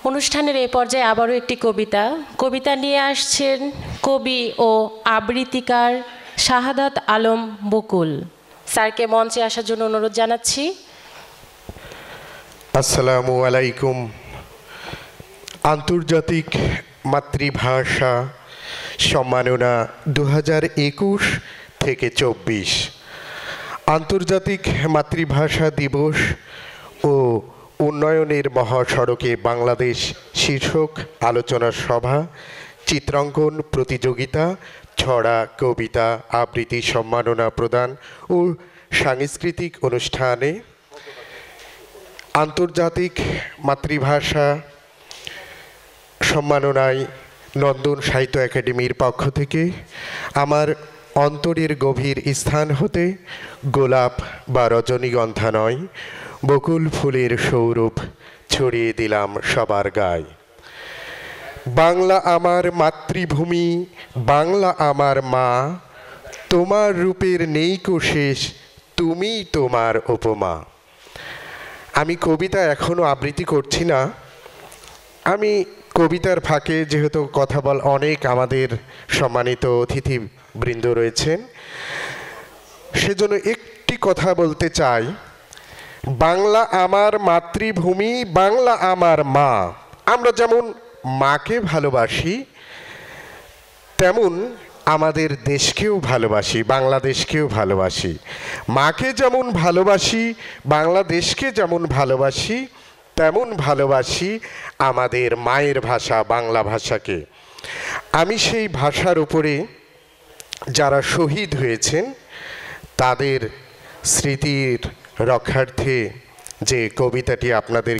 অনুষ্ঠানের এই পর্যায়ে আবারও একটি কবিতা নিয়ে আসছেন কবি ও আবৃত্তিকার শাহাদাত আলম বকুল। স্যারকে মঞ্চে আসার জন্য অনুরোধ জানাচ্ছি। আসসালামু আলাইকুম। আন্তর্জাতিক মাতৃভাষা সম্মাননা 2021 থেকে 24 আন্তর্জাতিক মাতৃভাষা দিবস ও উন্নয়নের মহাসড়কে বাংলাদেশ শীর্ষক আলোচনা সভা, চিত্রাঙ্কন প্রতিযোগিতা, ছড়া, কবিতা, আবৃত্তি সম্মাননা প্রদান ও সাংস্কৃতিক অনুষ্ঠানে আন্তর্জাতিক মাতৃভাষা সম্মাননায় নন্দন সাহিত্য একাডেমির পক্ষ থেকে আমার অন্তরের গভীর স্থান হতে গোলাপ বা রজনীগন্ধা নয়, বকুল ফুলের সৌরভ ছড়িয়ে দিলাম সবার গায়ে। বাংলা আমার মাতৃভূমি, বাংলা আমার মা, তোমার রূপের নেই কো শেষ, তুমি তোমার উপমা। আমি কবিতা এখনও আবৃত্তি করছি না। আমি কবিতার ফাঁকে যেহেতু কথা বল অনেক আমাদের সম্মানিত অতিথিবৃন্দ রয়েছেন, সেজন্য একটি কথা বলতে চাই। বাংলা আমার মাতৃভূমি, বাংলা আমার মা। আমরা যেমন মাকে ভালোবাসি, তেমন আমাদের দেশকেও ভালোবাসি, বাংলাদেশকেও ভালোবাসি। মাকে যেমন ভালোবাসি, বাংলাদেশকে যেমন ভালোবাসি, তেমন ভালোবাসি আমাদের মায়ের ভাষা বাংলা ভাষাকে। আমি সেই ভাষার উপরে যারা শহীদ হয়েছেন তাদের স্মৃতির রক্ষার্থে যে কবিতাটি আপনাদের